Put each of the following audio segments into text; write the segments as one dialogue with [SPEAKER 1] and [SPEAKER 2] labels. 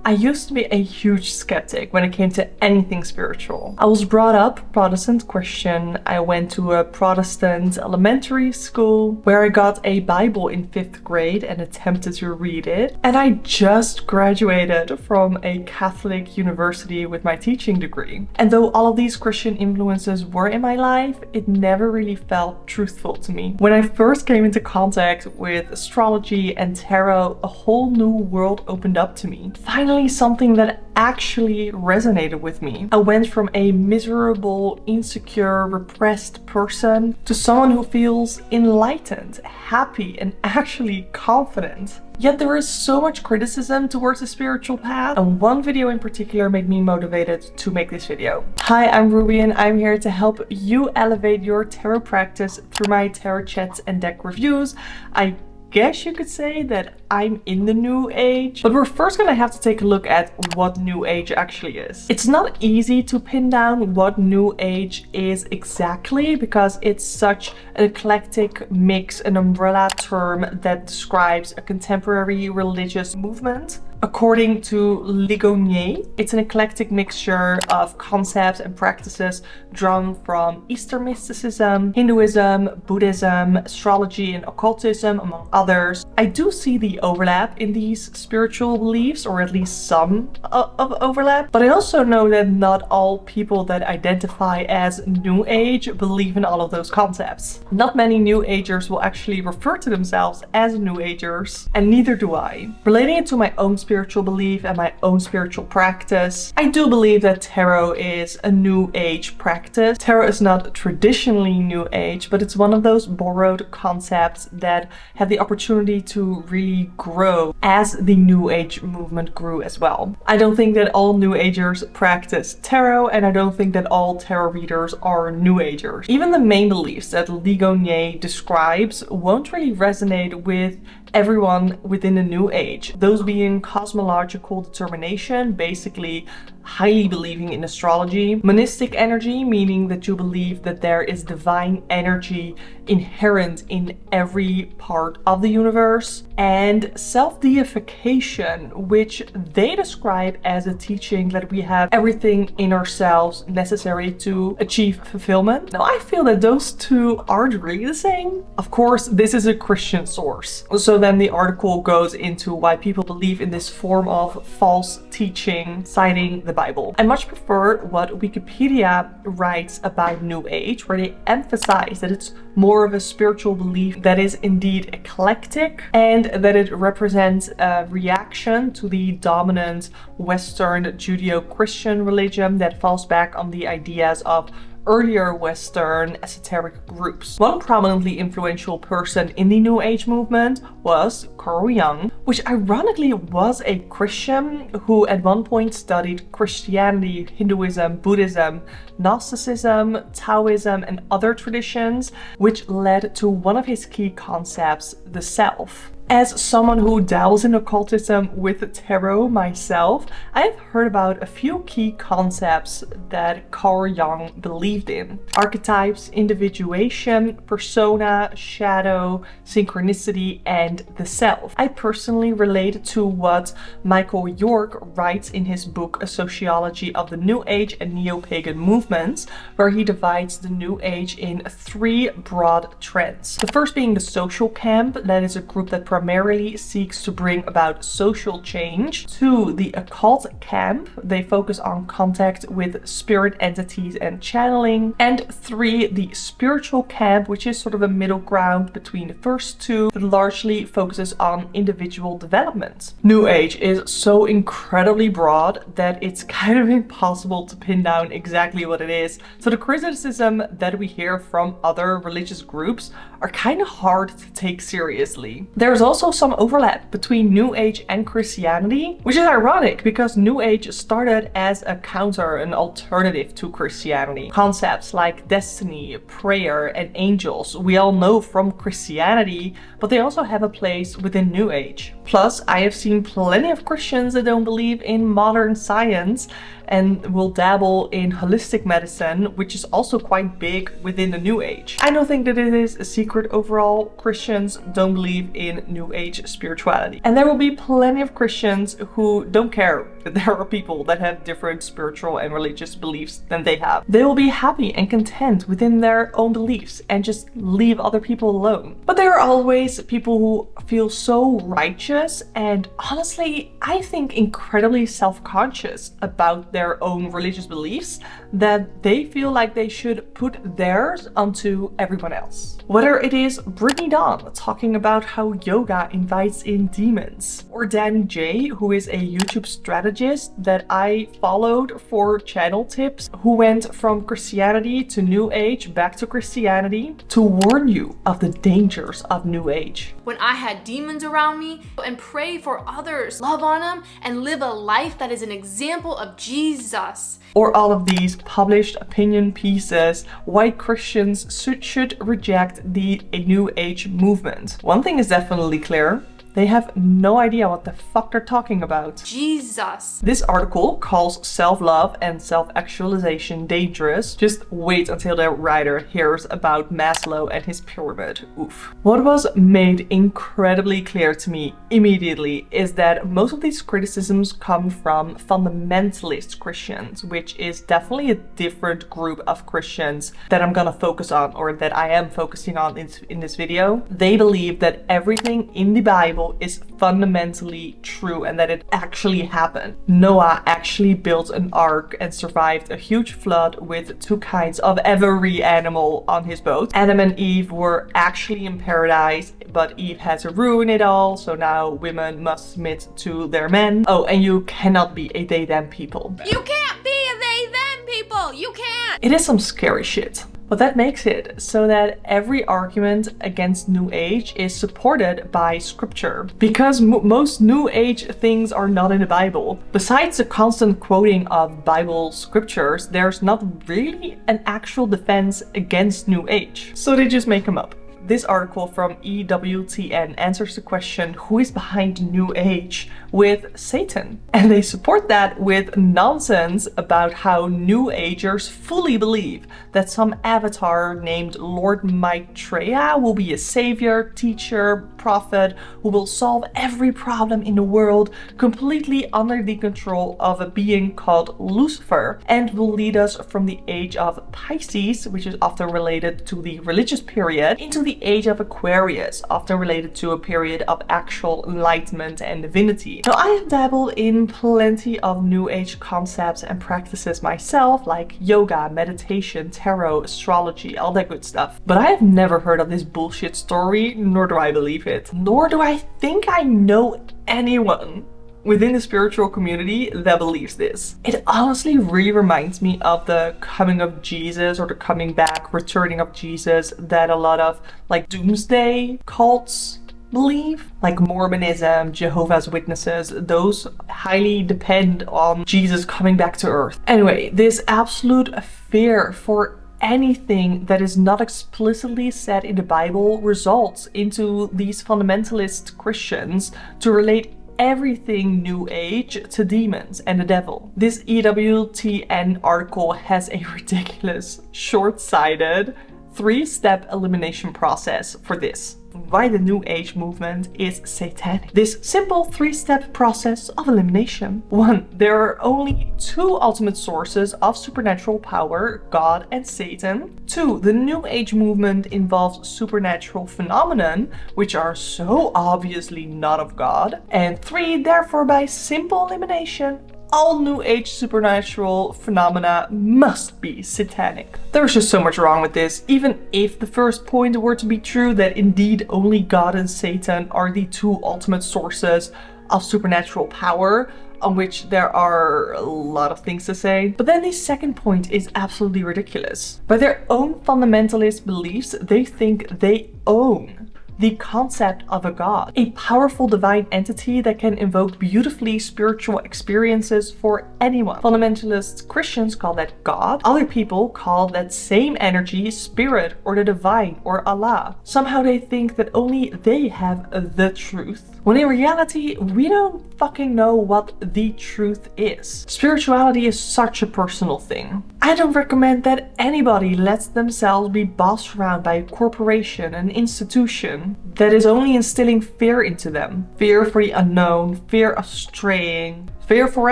[SPEAKER 1] I used to be a huge skeptic when it came to anything spiritual. I was brought up Protestant Christian. I went to a Protestant elementary school where I got a Bible in 5th grade and attempted to read it. And I just graduated from a Catholic university with my teaching degree. And though all of these Christian influences were in my life, it never really felt truthful to me. When I first came into contact with astrology and tarot, a whole new world opened up to me. Finally, something that actually resonated with me. I went from a miserable, insecure, repressed person to someone who feels enlightened, happy, and actually confident. Yet there is so much criticism towards the spiritual path, and one video in particular made me motivated to make this video. Hi, I'm Ruby and I'm here to help you elevate your tarot practice through my tarot chats and deck reviews. I guess you could say that I'm in the new age, but we're first gonna have to take a look at what new age actually is. It's not easy to pin down what new age is exactly because it's such an eclectic mix, an umbrella term that describes a contemporary religious movement. According to Ligonier, it's an eclectic mixture of concepts and practices drawn from Eastern mysticism, Hinduism, Buddhism, astrology, and occultism, among others. I do see the overlap in these spiritual beliefs, or at least some of overlap, but I also know that not all people that identify as New Age believe in all of those concepts. Not many New Agers will actually refer to themselves as New Agers, and neither do I. Relating it to my own spiritual belief and my own spiritual practice, I do believe that tarot is a New Age practice. Tarot is not traditionally New Age, but it's one of those borrowed concepts that had the opportunity to really grow as the New Age movement grew as well. I don't think that all New Agers practice tarot, and I don't think that all tarot readers are New Agers. Even the main beliefs that Ligonier describes won't really resonate with everyone within the New Age. Those being cosmological determination, basically highly believing in astrology, monistic energy, meaning that you believe that there is divine energy inherent in every part of the universe, and self-deification, which they describe as a teaching that we have everything in ourselves necessary to achieve fulfillment. Now, I feel that those two aren't really the same. Of course, this is a Christian source. So then the article goes into why people believe in this form of false teaching, citing the Bible. I much prefer what Wikipedia writes about New Age, where they emphasize that it's more of a spiritual belief that is indeed eclectic and that it represents a reaction to the dominant Western Judeo-Christian religion that falls back on the ideas of earlier Western esoteric groups. One prominently influential person in the New Age movement was Carl Jung, which ironically was a Christian who at one point studied Christianity, Hinduism, Buddhism, Gnosticism, Taoism, and other traditions, which led to one of his key concepts, the self. As someone who dabbles in occultism with tarot myself, I have heard about a few key concepts that Carl Jung believed in. Archetypes, individuation, persona, shadow, synchronicity, and the self. I personally relate to what Michael York writes in his book A Sociology of the New Age and Neo-Pagan Movements, where he divides the New Age in 3 broad trends. The first being the social camp, that is a group that primarily seeks to bring about social change. 2, the occult camp. They focus on contact with spirit entities and channeling. And 3, the spiritual camp, which is sort of a middle ground between the first 2, that largely focuses on individual development. New Age is so incredibly broad that it's kind of impossible to pin down exactly what it is. So the criticism that we hear from other religious groups are kind of hard to take seriously. There's also some overlap between New Age and Christianity, which is ironic because New Age started as a counter, an alternative to Christianity. Concepts like destiny, prayer, and angels we all know from Christianity, but they also have a place within New Age. Plus, I have seen plenty of Christians that don't believe in modern science and will dabble in holistic medicine, which is also quite big within the New Age. I don't think that it is a secret overall. Christians don't believe in New Age spirituality. And there will be plenty of Christians who don't care that there are people that have different spiritual and religious beliefs than they have. They will be happy and content within their own beliefs and just leave other people alone. But there are always people who feel so righteous and honestly, I think incredibly self-conscious about their own religious beliefs that they feel like they should put theirs onto everyone else. Whether it is Brittany Dawn talking about how yoga invites in demons, or Danny J, who is a YouTube strategist that I followed for channel tips, who went from Christianity to New Age back to Christianity to warn you of the dangers of New Age.
[SPEAKER 2] When I had demons around me, and pray for others, love on them, and live a life that is an example of Jesus.
[SPEAKER 1] Or all of these published opinion pieces, why Christians should reject the New Age movement. One thing is definitely clear. They have no idea what the fuck they're talking about.
[SPEAKER 2] Jesus.
[SPEAKER 1] This article calls self-love and self-actualization dangerous. Just wait until the writer hears about Maslow and his pyramid. Oof. What was made incredibly clear to me immediately is that most of these criticisms come from fundamentalist Christians, which is definitely a different group of Christians that I'm gonna focus on, or that I am focusing on in this video. They believe that everything in the Bible is fundamentally true and that it actually happened. Noah actually built an ark and survived a huge flood with 2 kinds of every animal on his boat. Adam and Eve were actually in paradise, but Eve had to ruin it all, so now women must submit to their men. Oh, and you cannot be a they them people.
[SPEAKER 2] You can't be a they them people! You can't!
[SPEAKER 1] It is some scary shit. But that makes it so that every argument against New Age is supported by scripture. Because most New Age things are not in the Bible. Besides the constant quoting of Bible scriptures, there's not really an actual defense against New Age. So they just make them up. This article from EWTN answers the question, who is behind New Age, with Satan. And they support that with nonsense about how New Agers fully believe that some avatar named Lord Maitreya will be a savior, teacher, prophet who will solve every problem in the world completely under the control of a being called Lucifer, and will lead us from the age of Pisces, which is often related to the religious period, into the age of Aquarius, often related to a period of actual enlightenment and divinity. Now, I have dabbled in plenty of New Age concepts and practices myself, like yoga, meditation, tarot, astrology, all that good stuff. But I have never heard of this bullshit story, nor do I believe it. Nor do I think I know anyone within the spiritual community that believes this. It honestly really reminds me of the coming of Jesus, or the coming back, returning of Jesus, that a lot of like doomsday cults believe. Like Mormonism, Jehovah's Witnesses, those highly depend on Jesus coming back to earth. Anyway, this absolute fear for anything that is not explicitly said in the Bible results into these fundamentalist Christians to relate everything New Age to demons and the devil. This EWTN article has a ridiculous, short-sighted 3-step elimination process for this. Why the New Age movement is satanic. This simple 3-step process of elimination. 1. There are only 2 ultimate sources of supernatural power, God and Satan. 2. The New Age movement involves supernatural phenomenon, which are so obviously not of God. And 3. Therefore, by simple elimination, all New Age supernatural phenomena must be satanic. There's just so much wrong with this. Even if the first point were to be true, that indeed only God and Satan are the 2 ultimate sources of supernatural power, on which there are a lot of things to say. But then the second point is absolutely ridiculous. By their own fundamentalist beliefs, they think they own the concept of a god, a powerful divine entity that can invoke beautifully spiritual experiences for anyone. Fundamentalist Christians call that God. Other people call that same energy spirit, or the divine, or Allah. Somehow they think that only they have the truth. when in reality, we don't fucking know what the truth is. Spirituality is such a personal thing. I don't recommend that anybody lets themselves be bossed around by a corporation, an institution that is only instilling fear into them. Fear for the unknown, fear of straying, fear for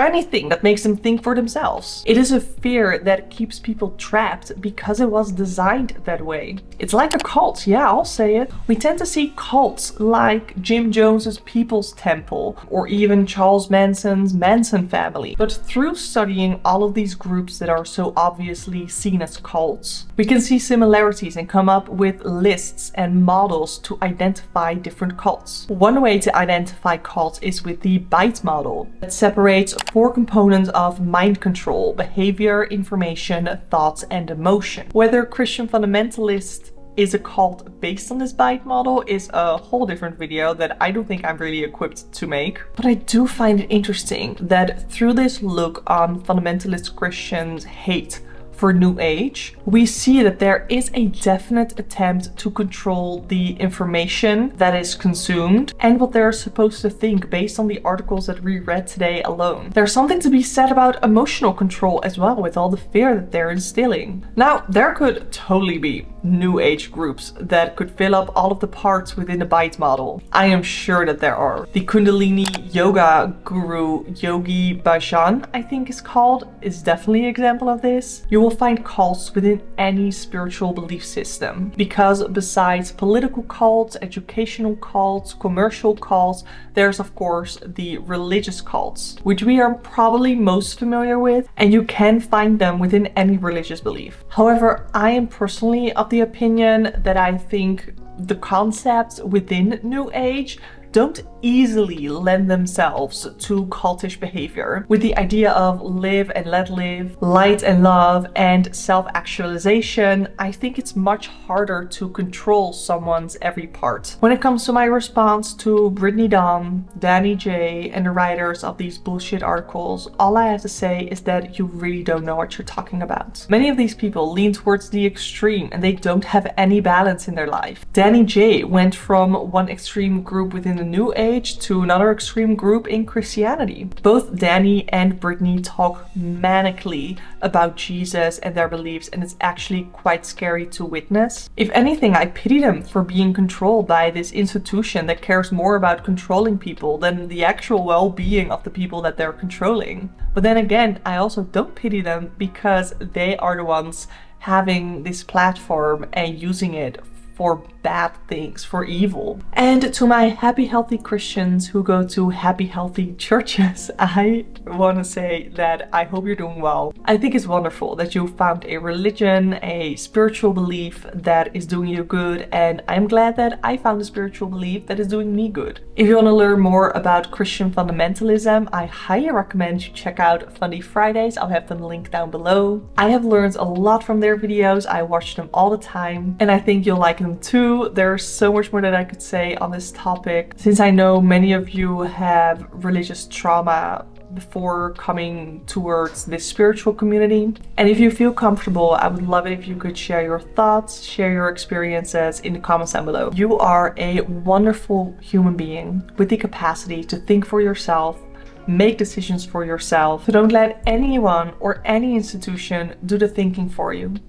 [SPEAKER 1] anything that makes them think for themselves. It is a fear that keeps people trapped because it was designed that way. It's like a cult, yeah, I'll say it. We tend to see cults like Jim Jones's People's Temple or even Charles Manson's Manson family. But through studying all of these groups that are so obviously seen as cults, we can see similarities and come up with lists and models to identify different cults. One way to identify cults is with the BITE model that separates 4 components of mind control: behavior, information, thoughts, and emotion. Whether Christian fundamentalist is a cult based on this BITE model is a whole different video that I don't think I'm really equipped to make. But I do find it interesting that through this look on fundamentalist Christians' hate for New Age, we see that there is a definite attempt to control the information that is consumed and what they're supposed to think based on the articles that we read today alone. There's something to be said about emotional control as well, with all the fear that they're instilling. Now, there could totally be New Age groups that could fill up all of the parts within the BITE model. I am sure that there are. The Kundalini yoga guru Yogi Bhajan, I think is called, is definitely an example of this. You will find cults within any spiritual belief system, because besides political cults, educational cults, commercial cults, there's of course the religious cults, which we are probably most familiar with, and you can find them within any religious belief. However, I am personally of the opinion that I think the concepts within New Age don't easily lend themselves to cultish behavior, with the idea of live and let live, light and love, and self-actualization. I think it's much harder to control someone's every part. When it comes to my response to Brittany Dawn, Danny J, and the writers of these bullshit articles, all I have to say is that you really don't know what you're talking about. Many of these people lean towards the extreme and they don't have any balance in their life. Danny J went from one extreme group within the New Age to another extreme group in Christianity. Both Danny and Brittany talk manically about Jesus and their beliefs, and it's actually quite scary to witness. If anything, I pity them for being controlled by this institution that cares more about controlling people than the actual well-being of the people that they're controlling. But then again, I also don't pity them because they are the ones having this platform and using it for bad things, for evil. And to my happy, healthy Christians who go to happy, healthy churches, I want to say that I hope you're doing well. I think it's wonderful that you found a religion, a spiritual belief that is doing you good, and I'm glad that I found a spiritual belief that is doing me good. If you want to learn more about Christian fundamentalism, I highly recommend you check out Fundie Fridays. I'll have them linked down below. I have learned a lot from their videos. I watch them all the time, and I think you'll like them too. There's so much more that I could say on this topic, since I know many of you have religious trauma before coming towards this spiritual community. And if you feel comfortable, I would love it if you could share your thoughts, share your experiences in the comments down below. You are a wonderful human being with the capacity to think for yourself, make decisions for yourself. So don't let anyone or any institution do the thinking for you.